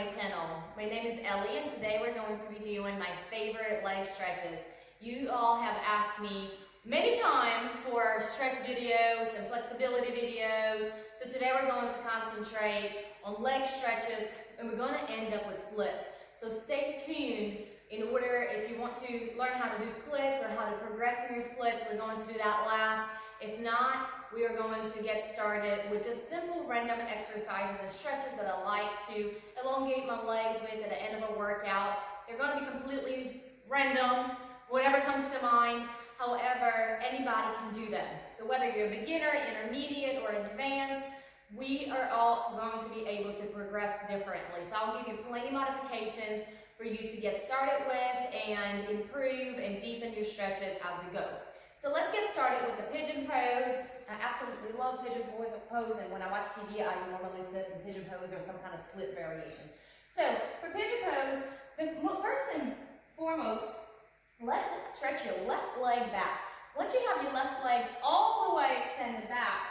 my channel. My name is Ellie and today we're going to be doing my favorite leg stretches. You all have asked me many times for stretch videos and flexibility videos. So today we're going to concentrate on leg stretches and we're going to end up with splits. So stay tuned in order if you want to learn how to do splits or how to progress in your splits. We're going to do that last. If not, we are going to get started with just simple random exercises and stretches that I like to elongate my legs with at the end of a workout. They're going to be completely random, whatever comes to mind. However, anybody can do them. So whether you're a beginner, intermediate, or advanced, we are all going to be able to progress differently. So I'll give you plenty of modifications for you to get started with and improve and deepen your stretches as we go. So let's get started with the pigeon pose. I absolutely love pigeon pose, and when I watch TV, I normally sit in pigeon pose or some kind of split variation. So for pigeon pose, first and foremost, let's stretch your left leg back. Once you have your left leg all the way extended back,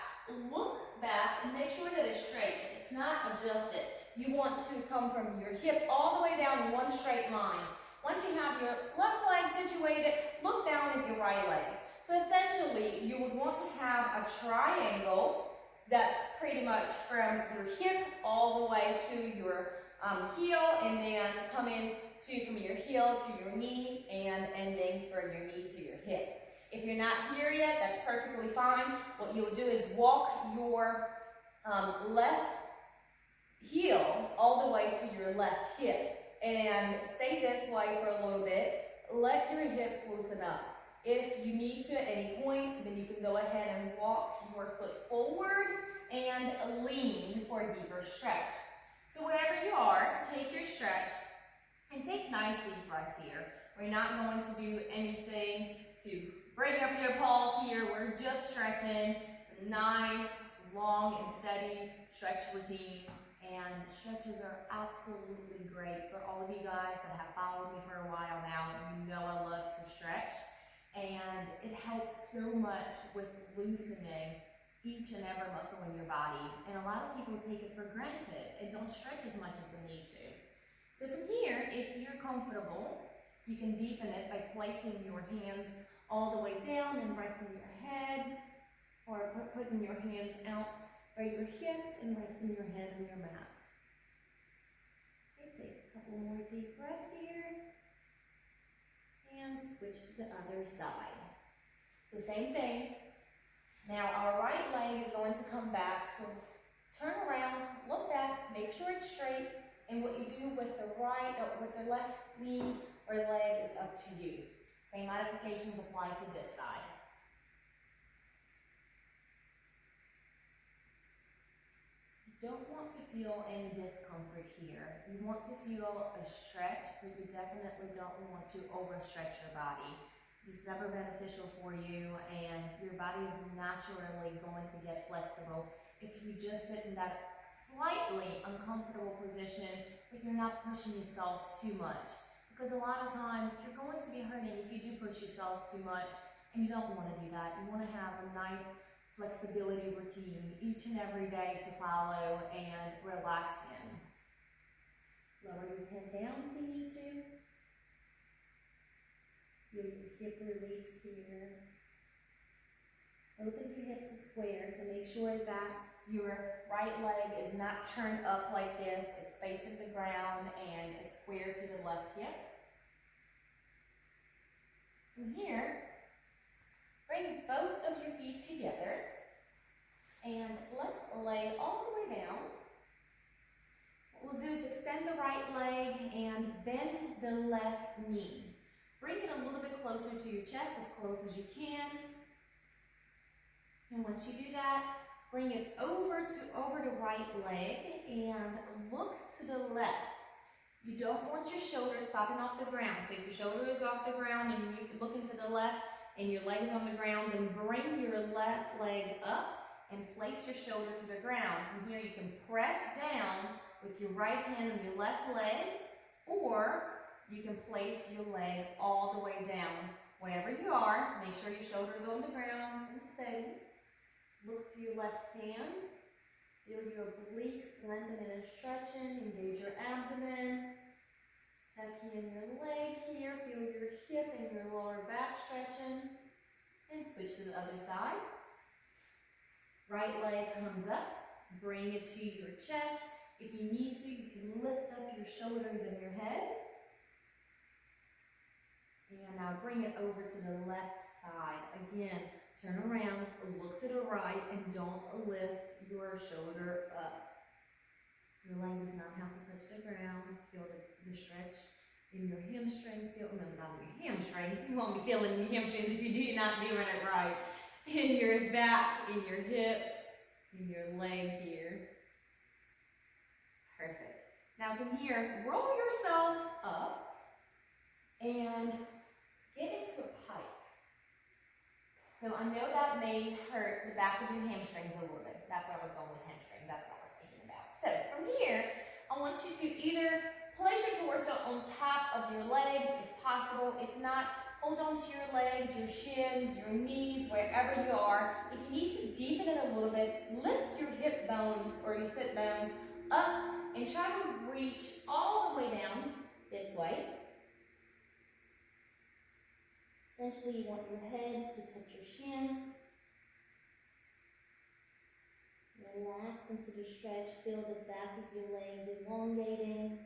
look back and make sure that it's straight. It's not adjusted. You want to come from your hip all the way down in one straight line. Once you have your left leg situated, look down at your right leg. So essentially, you would want to have a triangle that's pretty much from your hip all the way to your heel, and then coming from your heel to your knee and ending from your knee to your hip. If you're not here yet, that's perfectly fine. What you'll do is walk your left heel all the way to your left hip and stay this way for a little bit. Let your hips loosen up. If you need to at any point, then you can go ahead and walk your foot forward and lean for a deeper stretch. So wherever you are, take your stretch and take nice deep breaths here. We're not going to do anything to bring up your pulse here. We're just stretching. It's a nice, long, and steady stretch routine. And stretches are absolutely great for all of you guys that have followed me for a while now. You know I love to stretch. And it helps so much with loosening each and every muscle in your body. And a lot of people take it for granted and don't stretch as much as they need to. So from here, if you're comfortable, you can deepen it by placing your hands all the way down and resting your head, or putting your hands out by your hips and resting your head on your mat. Okay, take a couple more deep breaths here. And switch to the other side. So same thing. Now our right leg is going to come back. So turn around, look back, make sure it's straight. And what you do with the right or with the left knee or leg is up to you. Same modifications apply to this side. You don't want to feel any discomfort here. You want to feel a stretch, but you definitely don't want to overstretch your body. It's never beneficial for you, and your body is naturally going to get flexible if you just sit in that slightly uncomfortable position, but you're not pushing yourself too much. Because a lot of times you're going to be hurting if you do push yourself too much, and you don't want to do that. You want to have a nice flexibility routine each and every day to follow and relax in. Lower your head down if you need to. Your hip release here. Open your hips to square, so make sure that your right leg is not turned up like this. It's facing the ground and is square to the left hip. From here, bring both of your feet together and let's lay all the way down. What we'll do is extend the right leg and bend the left knee. Bring it a little bit closer to your chest, as close as you can. And once you do that, bring it over the right leg and look to the left. You don't want your shoulders popping off the ground. So if your shoulder is off the ground and you're looking to the left and your leg is on the ground, then bring your left leg up and place your shoulder to the ground. From here, you can press down with your right hand on your left leg, or you can place your leg all the way down. Wherever you are, make sure your shoulder is on the ground and steady. Look to your left hand Feel your obliques lengthening and stretching. Engage your abdomen. Tucking in your leg here. Feel your hip and your lower back stretching. And switch to the other side. Right leg comes up. Bring it to your chest. If you need to, you can lift up your shoulders and your head. And now bring it over to the left side. Again, turn around, look to the right, and don't lift your shoulder up. Your leg does not have to touch the ground. Feel the stretch in your hamstrings. Feel, no, not in your hamstrings. You won't be feeling your hamstrings if you do not doing it right. In your back, in your hips, in your leg here. Perfect. Now from here, roll yourself up and get into a pike. So I know that may hurt the back of your hamstrings a little bit. That's what I was going with hamstrings. That's what I was thinking about. So from here, I want you to either place your torso on top of your legs if possible. If not, hold on to your legs, your shins, your knees, wherever you are. If you need to deepen it a little bit, lift your hip bones or your sit bones up and try to reach all the way down this way. Essentially, you want your head to touch your shins. Relax into the stretch. Feel the back of your legs elongating.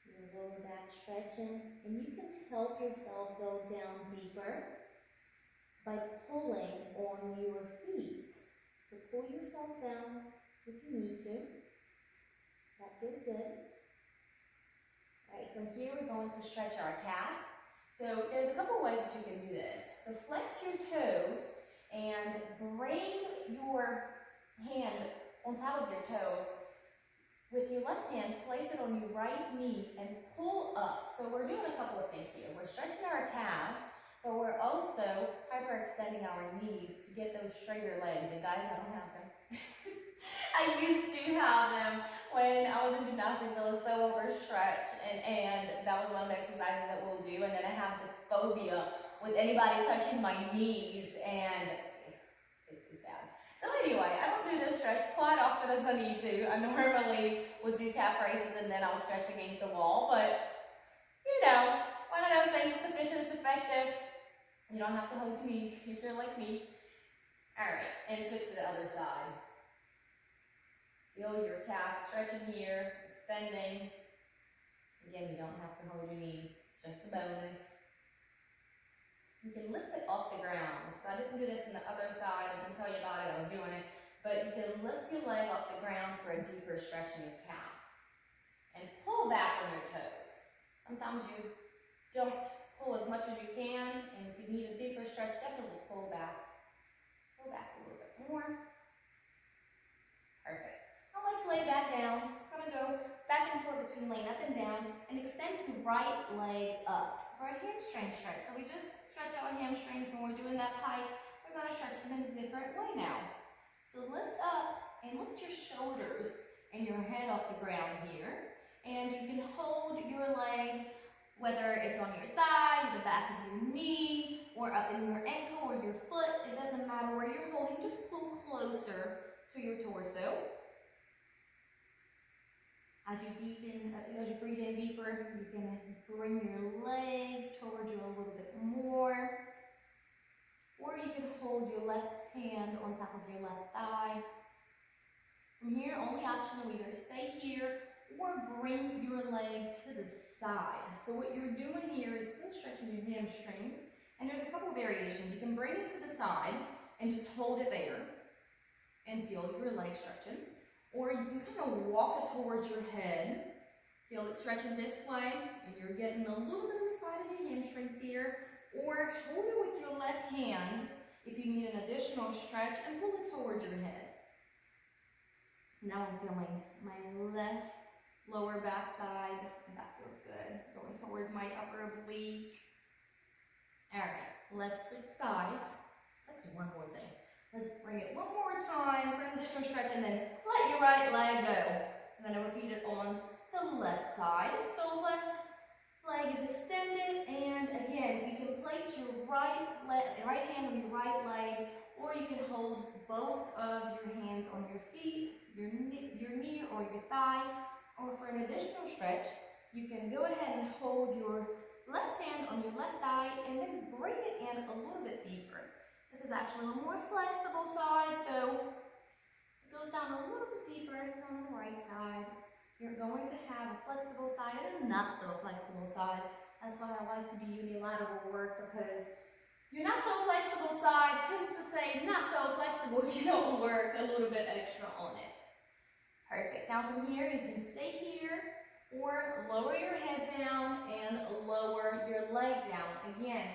Your lower back stretching. And you can help yourself go down deeper by pulling on your feet. So pull yourself down if you need to. That feels good. Right, from here we're going to stretch our calves. So there's a couple ways that you can do this. So flex your toes and bring your hand on top of your toes. With your left hand, place it on your right knee and pull up. So we're doing a couple of things here. We're stretching our calves, but we're also hyperextending our knees to get those straighter legs. And guys, I don't have them. I used to have them when I was in gymnastics. I was so overstretched, and that was one of the exercises that we'll do. And then I have this phobia with anybody touching my knees, and it's bad. So anyway, I don't do this stretch quite often as I need to. I normally would do calf raises and then I'll stretch against the wall, but you know, one of those things, it's efficient, it's effective. You don't have to hold your knee if you're like me. All right, and switch to the other side. Feel your calf stretching here, extending. Again, you don't have to hold your knee, it's just a bonus. You can lift it off the ground. So I didn't do this on the other side. I didn't tell you about it, I was doing it. But you can lift your leg off the ground for a deeper stretch in your calf. And pull back on your toes. Sometimes you don't pull as much as you can, and if you need a deeper stretch, definitely pull back. Pull back a little bit more. Perfect. Now let's lay back down. I'm gonna go back and forth between laying up and down and extend the right leg up for a hamstring stretch. So we just stretch our hamstrings when we're doing that pike. We're gonna stretch them in a different way now. So lift up and lift your shoulders and your head off the ground here. And you can hold your leg, whether it's on your thigh, the back of your knee, or up in your ankle or your foot. It doesn't matter where you're holding, just pull closer to your torso. As you breathe in deeper, you can bring your leg towards you a little bit more. Or you can hold your left hand on top of your left thigh. From here, only option will either stay here or bring your leg to the side. So what you're doing here is still stretching your hamstrings. And there's a couple variations. You can bring it to the side and just hold it there and feel your leg stretching. Or you can kind of walk it towards your head. Feel it stretching this way, and you're getting a little bit on the side of your hamstrings here. Or hold it with your left hand if you need an additional stretch and pull it towards your head. Now I'm feeling my left lower back side, and that feels good. Going towards my upper oblique. All right, let's switch sides. Let's do one more thing. Let's bring it one more time for an additional stretch, and then let your right leg go. And then I'll repeat it on the left side. So left leg is extended, and again, you can place your right right hand on your right leg, or you can hold both of your hands on your feet, your knee or your thigh. Or for an additional stretch, you can go ahead and hold your left hand on your left thigh and then bring it in a little bit deeper. This is actually a more flexible side, so it goes down a little bit deeper on the right side. You're going to have a flexible side and a not so flexible side. That's why I like to do unilateral work, because your not so flexible side tends to say not so flexible if you don't work a little bit extra on it. Perfect. Now from here, you can stay here or lower your head down and lower your leg down. Again,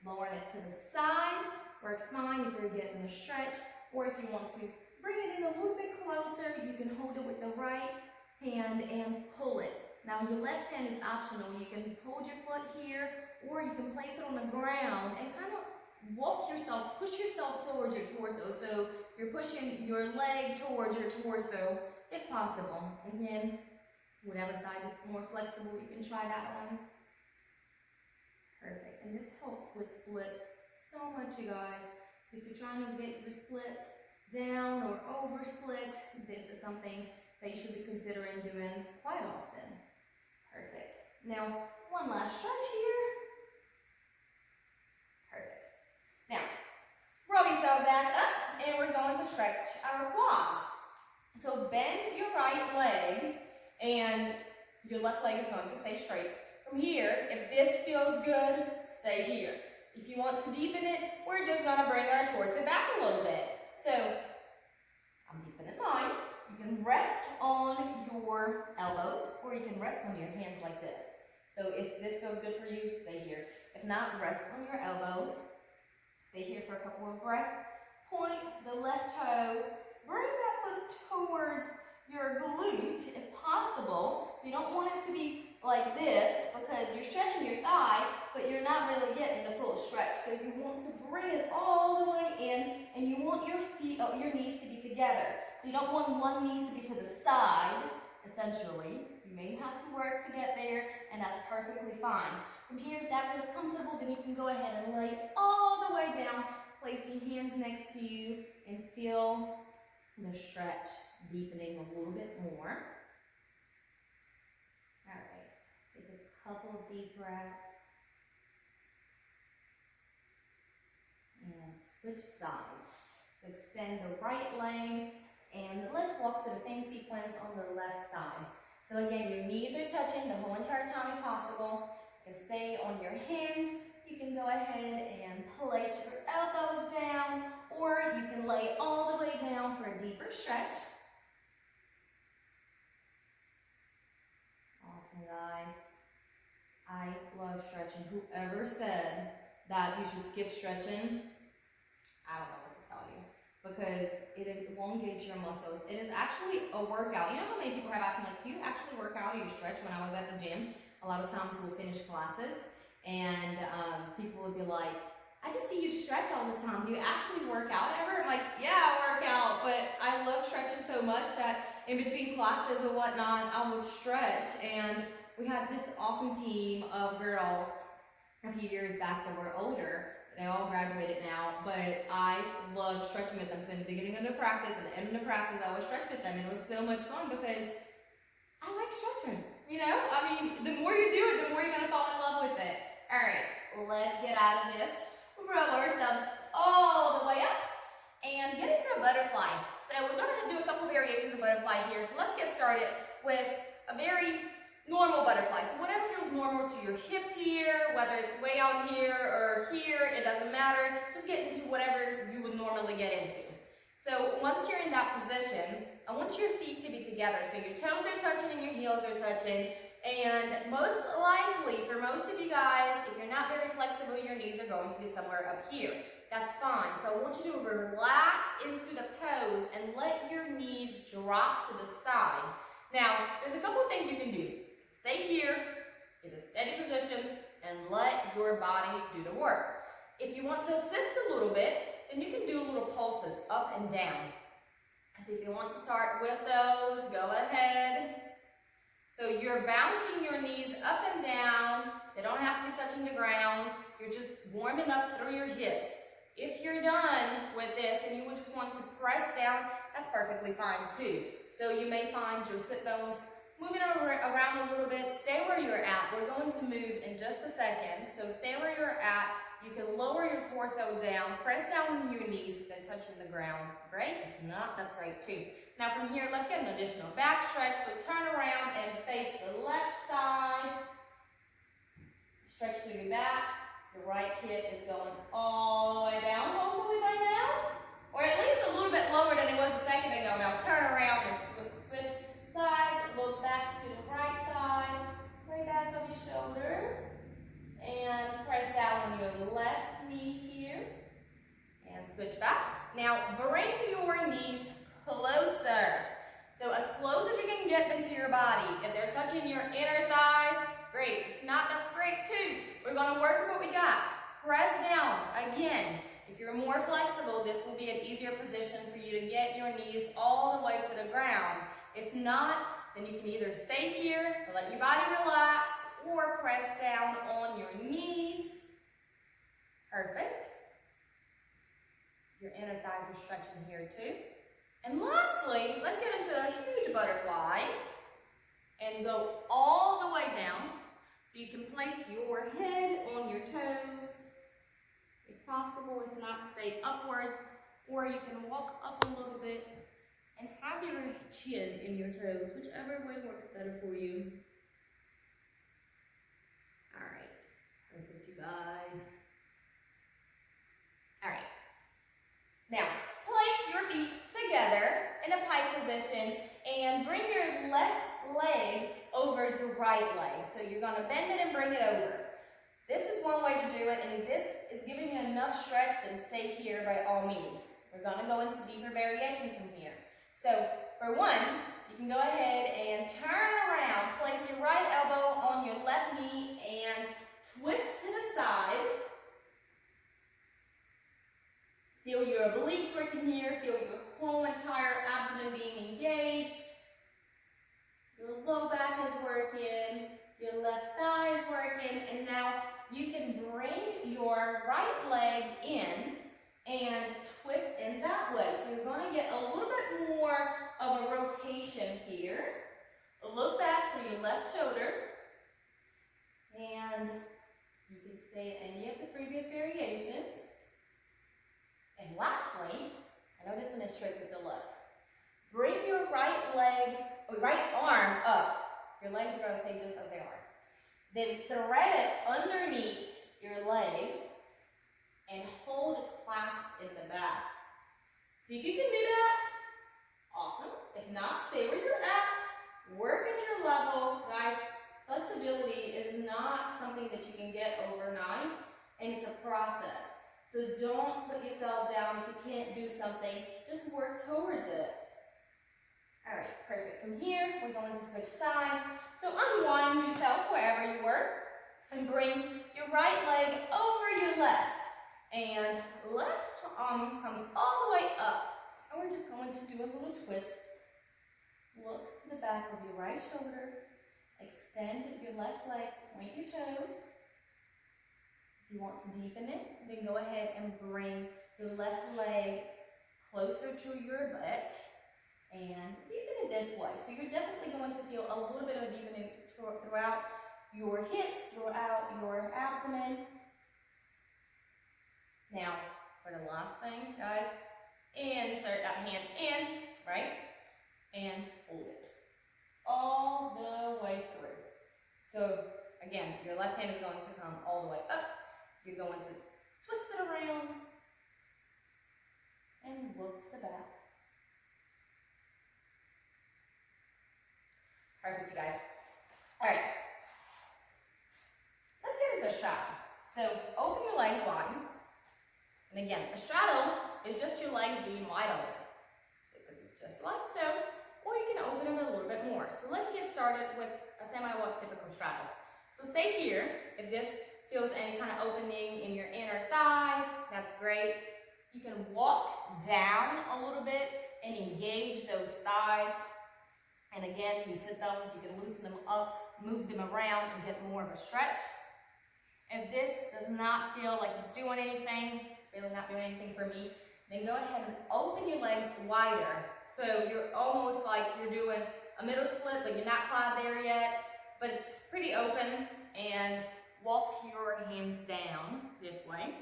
lowering it to the side works fine if you're getting a stretch, or if you want to bring it in a little bit closer, you can hold it with the right hand and pull it. Now your left hand is optional. You can hold your foot here, or you can place it on the ground and kind of walk yourself, push yourself towards your torso. So you're pushing your leg towards your torso if possible. Again, whatever side is more flexible, you can try that on. Perfect. And this helps with splits so much, you guys. So if you're trying to get your splits down or over splits, this is something that you should be considering doing quite often. Perfect. Now, one last stretch here. Perfect. Now, roll yourself back up, and we're going to stretch our quads. So bend your right leg, and your left leg is going to stay straight. From here, if this feels good, stay here. If you want to deepen it, we're just going to bring our torso back a little bit. So, I'm deepening mine. You can rest on your elbows, or you can rest on your hands like this. So if this feels good for you, stay here. If not, rest on your elbows. Stay here for a couple of breaths. Point the left toe. Bring that foot towards your glute if possible. So you don't want it to be like this, because you're stretching your thigh, but you're not really getting the full stretch. So you want to bring it all the way in, and you want your feet, your knees to be together. So you don't want one knee to be to the side, essentially. You may have to work to get there, and that's perfectly fine. From here, if that feels comfortable, then you can go ahead and lay all the way down. Place your hands next to you and feel the stretch deepening a little bit more. All right, take a couple of deep breaths. And switch sides. So extend the right leg, and let's walk through the same sequence on the left side. So again, your knees are touching the whole entire time if possible. You can stay on your hands. You can go ahead and place your elbows down, or you can lay all the way down for a deeper stretch. Awesome, guys. I love stretching. Whoever said that you should skip stretching, I don't know what to tell you, because it elongates your muscles. It is actually a workout. You know how many people have asked me, like, do you actually work out or you stretch? When I was at the gym, a lot of times we'll finish classes, and people would be like, I just see you stretch all the time. Do you actually work out ever? I'm like, yeah, I work out, but I love stretching so much that in between classes and whatnot, I would stretch. And we had this awesome team of girls a few years back that were older. They all graduated now, but I loved stretching with them. So in the beginning of the practice and the end of the practice, I would stretch with them. And it was so much fun because I like stretching. You know, I mean, the more you do it, the more you're going to fall in love with it. All right, let's get out of this. Roll ourselves all the way up and get into a butterfly. So we're going to do a couple variations of butterfly here. So let's get started with a very normal butterfly. So whatever feels normal to your hips here, whether it's way out here or here, it doesn't matter. Just get into whatever you would normally get into. So once you're in that position, I want your feet to be together. So your toes are touching and your heels are touching. And most likely, for most of you guys, if you're not very flexible, your knees are going to be somewhere up here. That's fine. So I want you to relax into the pose and let your knees drop to the side. Now, there's a couple of things you can do. Stay here, get a steady position, and let your body do the work. If you want to assist a little bit, then you can do little pulses up and down. So if you want to start with those, go ahead. So you're bouncing your knees up and down. They don't have to be touching the ground. You're just warming up through your hips. If you're done with this and you would just want to press down, that's perfectly fine too. So you may find your sit bones moving around a little bit. Stay where you're at. We're going to move in just a second. So stay where you're at. You can lower your torso down, press down on your knees, then touching the ground. Great. If not, that's great too. Now from here, let's get an additional back stretch. So turn around and face the left side. Stretch through your back. The right hip is going all the way down, hopefully by now. Or at least a little bit lower than it was a second ago. Now turn around and switch sides. Look back to the right side. Lay back on your shoulder. And press down on your left knee here. And switch back. Now bring your knees closer. So as close as you can get them to your body. If they're touching your inner thighs, great. If not, that's great too. We're going to work with what we got. Press down. Again, if you're more flexible, this will be an easier position for you to get your knees all the way to the ground. If not, then you can either stay here, let your body relax, or press down on your knees. Perfect. Your inner thighs are stretching here too. And lastly, let's get into a huge butterfly and go all the way down. So you can place your head on your toes, if possible. If not, stay upwards, or you can walk up a little bit and have your chin in your toes, whichever way works better for you. All right, perfect, you guys. All right, now place your feet together in a pike position and bring your left leg over your right leg. So you're going to bend it and bring it over. This is one way to do it, and this is giving you enough stretch, then stay here by all means. We're going to go into deeper variations from here. So for one, you can go ahead and turn around, place your right elbow on your left knee and twist to the side. Feel your obliques working here, feel your whole entire abdomen being engaged. Your low back is working, your left thigh is working, and now you can bring your right leg in and twist in that way. So you're going to get a little bit more of a rotation here. Look back for your left shoulder. And you can stay in any of the previous variations. And lastly, I know this one is tricky, so look. Bring your right arm up. Your legs are going to stay just as they are. Then thread it underneath your leg and hold it clasped in the back. See if you can do that. Awesome. If not, stay where you're at. Work at your level. Guys, flexibility is not something that you can get overnight, and it's a process. So don't put yourself down if you can't do something. Just work towards it. All right, perfect. From here, we're going to switch sides. So unwind yourself wherever you were and bring your right leg over your left. And left arm comes all the way up. And we're just going to do a little twist. Look to the back of your right shoulder. Extend your left leg, point your toes. If you want to deepen it, then go ahead and bring your left leg closer to your butt and deepen it this way. So you're definitely going to feel a little bit of a deepening throughout your hips, throughout your abdomen. Now, for the last thing, guys, insert that hand in, right? And hold it all the way through. So again, your left hand is going to come all the way up. You're going to twist it around and look to the back. Perfect, you guys. All right. Let's get into a straddle. So open your legs wide. And again, a straddle is just your legs being wide open. So it could be just like so, or you can open them a little bit more. So let's get started with a semi-walk typical straddle. So stay here. If this feels any kind of opening in your inner thighs, that's great. You can walk down a little bit and engage those thighs. And again, you sit those, you can loosen them up, move them around, and get more of a stretch. If this does not feel like it's doing anything, it's really not doing anything for me. Then go ahead and open your legs wider. So you're almost like you're doing a middle split, but you're not quite there yet, but it's pretty open. And walk your hands down this way.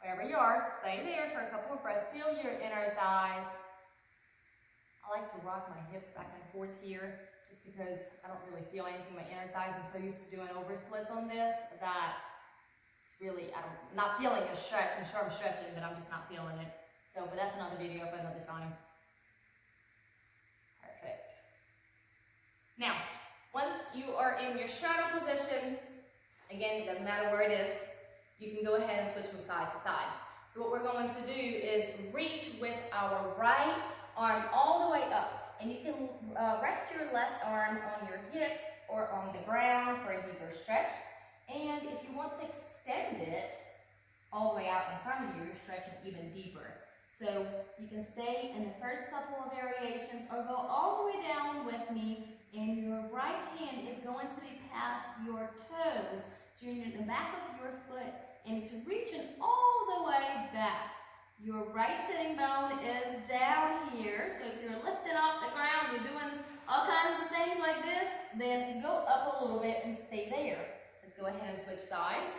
Wherever you are, stay there for a couple of breaths. Feel your inner thighs. I like to rock my hips back and forth here just because I don't really feel anything in my inner thighs. I'm so used to doing over splits on this that it's really, I'm not feeling a stretch. I'm sure I'm stretching, but I'm just not feeling it. So, but that's another video for another time. Perfect. Now, once you are in your straddle position, again, it doesn't matter where it is, you can go ahead and switch from side to side. So what we're going to do is reach with our right arm all the way up. And you can rest your left arm on your hip or on the ground for a deeper stretch. And if you want to extend it all the way out in front of you, you're stretching even deeper. So you can stay in the first couple of variations or go all the way down with me, and your right hand is going to be past your toes. So you're in the back of your foot, and it's reaching all the way back. Your right sitting bone is down here. So if you're lifting off the ground, you're doing all kinds of things like this, then go up a little bit and stay there. Let's go ahead and switch sides.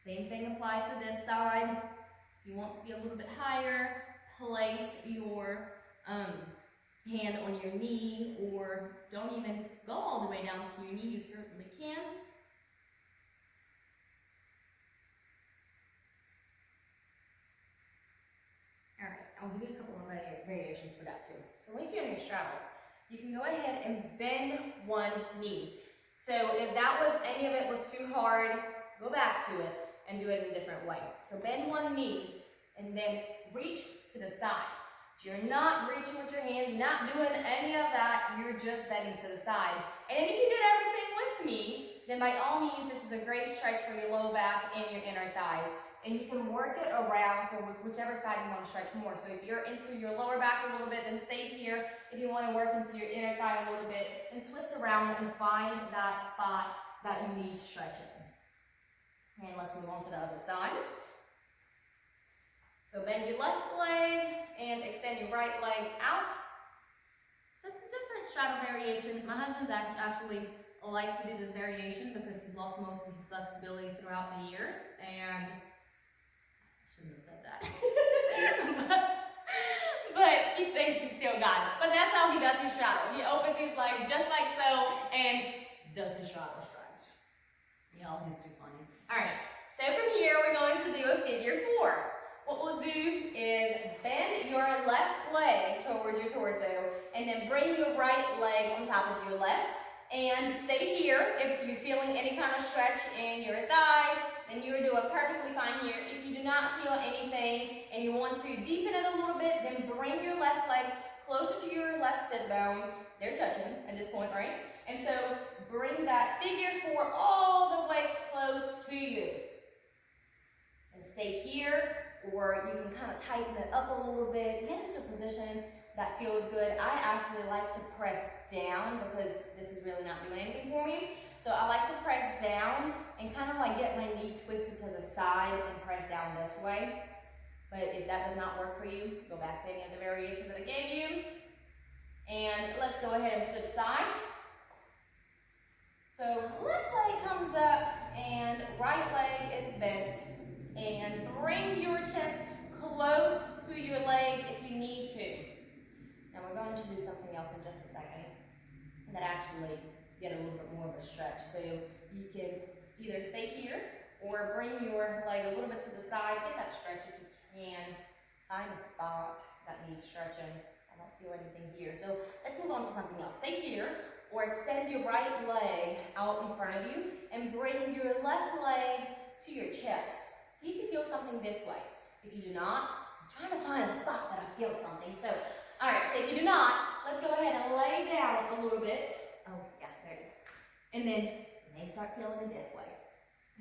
Same thing applies to this side. If you want to be a little bit higher, place your hand on your knee, or don't even go all the way down to your knee, you certainly can. Alright, I'll give you a couple of variations for that too. So if you're in your straddle, you can go ahead and bend one knee. So if that was, any of it was too hard, go back to it and do it in a different way. So bend one knee and then reach to the side. So you're not reaching with your hands, you're not doing any of that, you're just bending to the side. And if you did everything with me, then by all means, this is a great stretch for your low back and your inner thighs. And you can work it around for whichever side you want to stretch more. So if you're into your lower back a little bit, then stay here. If you want to work into your inner thigh a little bit, then twist around and find that spot that you need stretching. And let's move on to the other side. So bend your left leg and extend your right leg out. So it's a different straddle variation. My husband's actually liked to do this variation because he's lost most of his flexibility throughout the years, and I shouldn't have said that. but he thinks he still got it. But that's how he does his straddle. He opens his legs just like so and does the straddle stretch. Y'all, he's too funny. Alright, so from here we're going to do a figure four. What we'll do is bend your left leg towards your torso and then bring your right leg on top of your left. And stay here. If you're feeling any kind of stretch in your thighs, then you're doing perfectly fine here. If you do not feel anything and you want to deepen it a little bit, then bring your left leg closer to your left sit bone. They're touching at this point, right? And so bring that figure four all the way close to you. And stay here, or you can kind of tighten it up a little bit. Get into a position that feels good. I actually like to press down because this is really not doing anything for me. So I like to press down and kind of like get my knee twisted to the side and press down this way. But if that does not work for you, go back to any of the variations that I gave you. And let's go ahead and switch sides. So left leg comes up and right leg is bent. And bring your chest close to your leg if you need to. Now we're going to do something else in just a second that actually get a little bit more of a stretch. So you can either stay here or bring your leg a little bit to the side. Get that stretch if you can. Find a spot that needs stretching. I don't feel anything here. So let's move on to something else. Stay here or extend your right leg out in front of you and bring your left leg to your chest. See if you feel something this way. If you do not, I'm trying to find a spot that I feel something. So, alright, so if you do not, let's go ahead and lay down a little bit. Oh, yeah, there it is. And then you may start feeling it this way.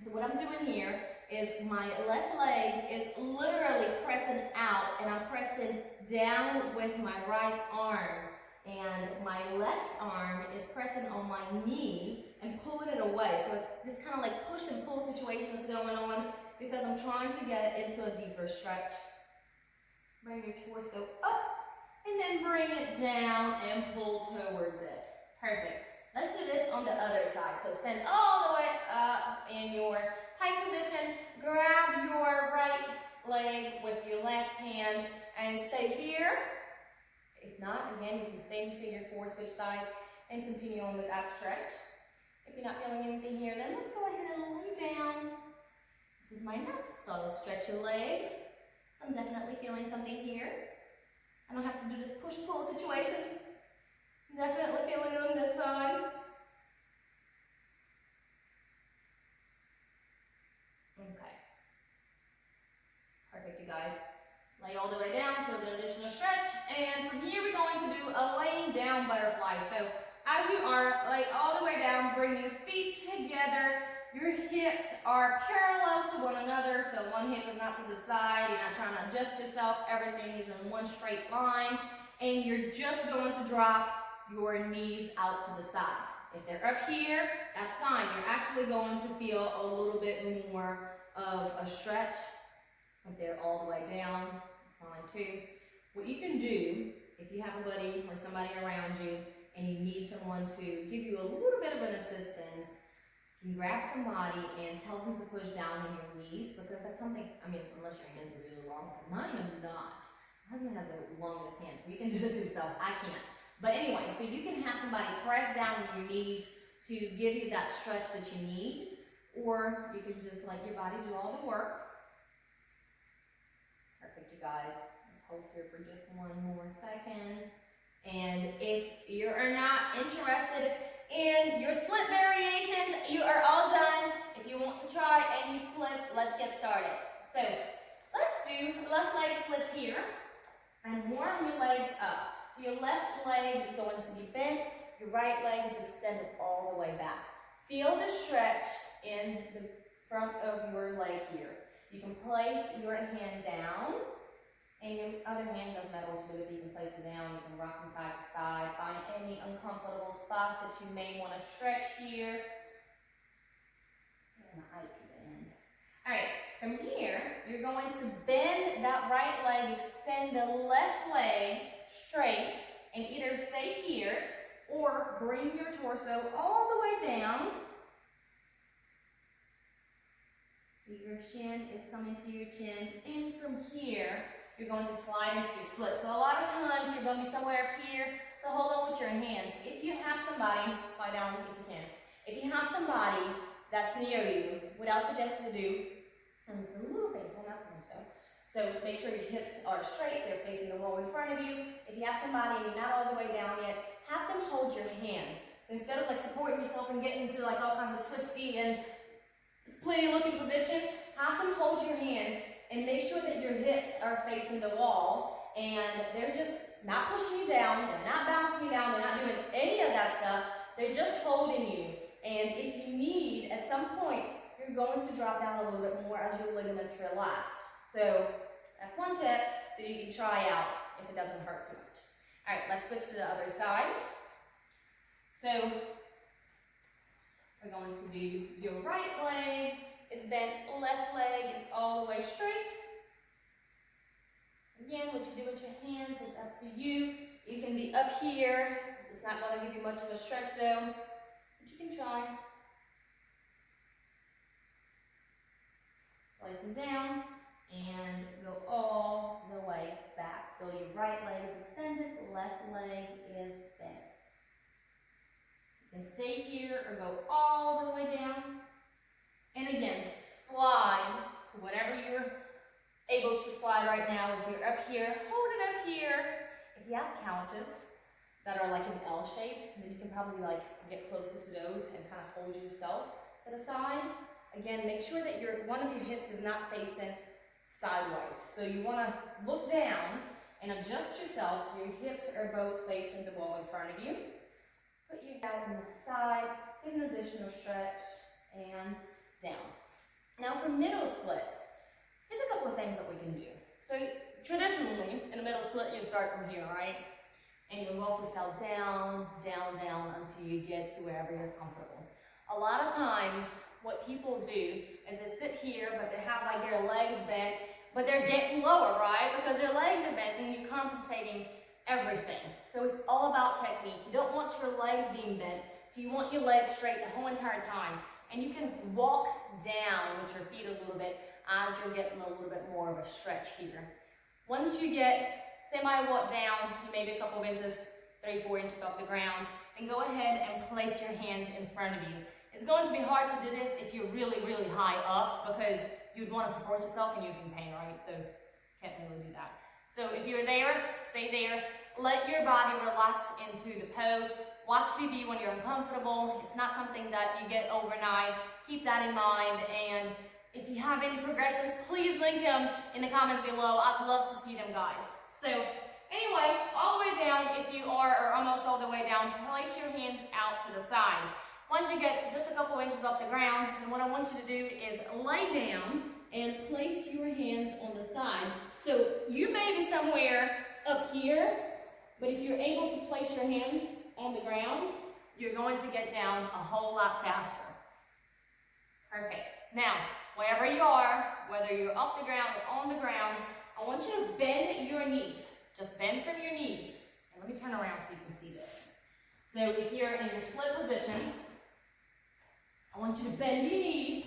So what I'm doing here is my left leg is literally pressing out, and I'm pressing down with my right arm. And my left arm is pressing on my knee and pulling it away. So it's this kind of like push and pull situation that's going on. because I'm trying to get into a deeper stretch. Bring your torso up and then bring it down and pull towards it. Perfect. Let's do this on the other side. So stand all the way up in your pike position. Grab your right leg with your left hand and stay here. If not, again, you can stay in figure four, switch sides, and continue on with that stretch. If you're not feeling anything here, then let's go ahead and lay down. This is my next subtle stretch your leg. So I'm definitely feeling something here. I don't have to do this push-pull situation. Definitely feeling it on this side. Okay. Perfect, you guys. Lay all the way down, feel the additional stretch. And from here, we're going to do a laying down butterfly. So as you are, lay all the way down, bring your feet together. Your hips are parallel to one another. So one hip is not to the side. You're not trying to adjust yourself. Everything is in one straight line. And you're just going to drop your knees out to the side. If they're up here, that's fine. You're actually going to feel a little bit more of a stretch. If they're all the way down, it's fine too. What you can do, if you have a buddy or somebody around you and you need someone to give you a little bit of an assistance, you can grab somebody and tell them to push down on your knees, because that's something, I mean, unless you're into really long, because mine are not. My husband has the longest hands, so you can do this himself. I can't. But anyway, so you can have somebody press down on your knees to give you that stretch that you need, or you can just let your body do all the work. Perfect, you guys. Let's hold here for just one more second. And if you are not interested in your split variations, you are all done. If you want to try any splits, let's get started. So let's do left leg splits here and warm your legs up. So your left leg is going to be bent, your right leg is extended all the way back. Feel the stretch in the front of your leg here. You can place your hand down, and your other hand doesn't matter what you do with it. You can place it down, you can rock from side to side, find any uncomfortable spots that you may want to stretch here. And the eye to the end. All right, from here, you're going to bend that right leg, extend the left leg straight, and either stay here or bring your torso all the way down. Your shin is coming to your chin, and from here, you're going to slide into your split. So a lot of times, you're going to be somewhere up here, so hold on with your hands. If you have somebody, slide down if you can. If you have somebody that's near you, what I would suggest you do, and it's a little painful, not so much so make sure your hips are straight, they're facing the wall in front of you. If you have somebody and you're not all the way down yet, have them hold your hands. So instead of like supporting yourself and getting into like all kinds of twisty and splitty looking position, have them hold your hands and make sure that your hips are facing the wall and they're just not pushing you down, they're not bouncing you down, they're not doing any of that stuff, they're just holding you. And if you need, at some point, you're going to drop down a little bit more as your ligaments relax. So that's one tip that you can try out if it doesn't hurt too much. All right, let's switch to the other side. So we're going to do your right leg is bent, left leg is all the way straight. Again, what you do with your hands is up to you. You can be up here. It's not going to give you much of a stretch though, but you can try. Place them down and go all the way back. So your right leg is extended, left leg is bent. You can stay here or go all the way down. And again, slide to whatever you're able to slide right now. If you're up here, hold it up here. If you have couches that are like an L shape, then you can probably like get closer to those and kind of hold yourself to the side. Again, make sure that one of your hips is not facing sideways. So you want to look down and adjust yourself so your hips are both facing the wall in front of you. Put your head on the side, give an additional stretch, and down. Now for middle splits, there's a couple of things that we can do. So traditionally, in a middle split, you start from here, right? And you walk yourself down, down, down until you get to wherever you're comfortable. A lot of times, what people do is they sit here, but they have like their legs bent, but they're getting lower, right? Because their legs are bent and you're compensating everything. So it's all about technique. You don't want your legs being bent, so you want your legs straight the whole entire time. And you can walk down with your feet a little bit as you're getting a little bit more of a stretch here. Once you get semi-walk down, maybe a couple of inches, 3-4 inches off the ground, and go ahead and place your hands in front of you. It's going to be hard to do this if you're really, really high up because you'd want to support yourself and you'd be in pain, right? So can't really do that. So if you're there, stay there. Let your body relax into the pose. Watch TV when you're uncomfortable. It's not something that you get overnight. Keep that in mind. And if you have any progressions, please link them in the comments below. I'd love to see them, guys. So anyway, all the way down, if you are, or almost all the way down, place your hands out to the side. Once you get just a couple inches off the ground, then what I want you to do is lay down and place your hands on the side. So you may be somewhere up here, but if you're able to place your hands on the ground, you're going to get down a whole lot faster. Perfect. Now, wherever you are, whether you're off the ground or on the ground, I want you to bend your knees. Just bend from your knees. And let me turn around so you can see this. So if you're in your split position, I want you to bend your knees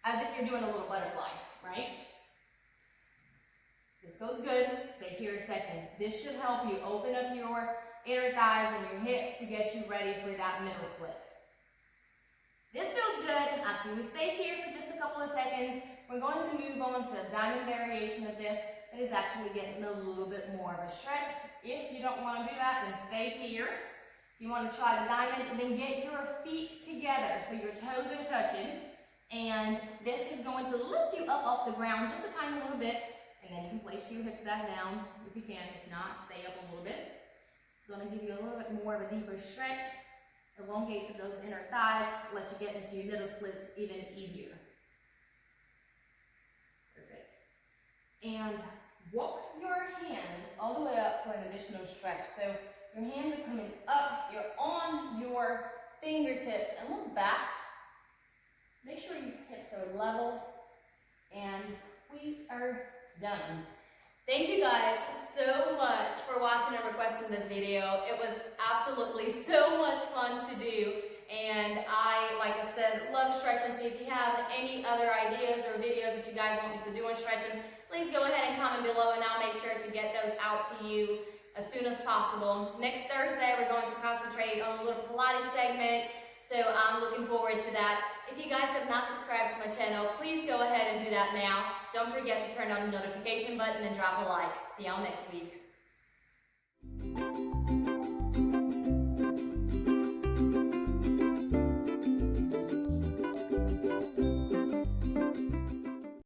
as if you're doing a little butterfly, right? This goes good. Stay here a second. This should help you open up your inner thighs and your hips to get you ready for that middle split. This feels good. After you stay here for just a couple of seconds, we're going to move on to a diamond variation of this that is actually getting a little bit more of a stretch. If you don't want to do that, then stay here. If you want to try the diamond, then get your feet together so your toes are touching. And this is going to lift you up off the ground just a tiny little bit. And then you can place your hips back down if you can. If not, stay up a little bit. It's going to give you a little bit more of a deeper stretch. Elongate those inner thighs. Let you get into your middle splits even easier. Perfect. And walk your hands all the way up for an additional stretch. So your hands are coming up. You're on your fingertips. And look back. Make sure your hips are level. And we are done. Thank you guys so much for watching and requesting this video. It was absolutely so much fun to do. And I, like I said, love stretching. So if you have any other ideas or videos that you guys want me to do on stretching, please go ahead and comment below and I'll make sure to get those out to you as soon as possible. Next Thursday, we're going to concentrate on a little Pilates segment. So I'm looking forward to that. If you guys have not subscribed to my channel, please go ahead and do that now. Don't forget to turn on the notification button and drop a like. See y'all next week.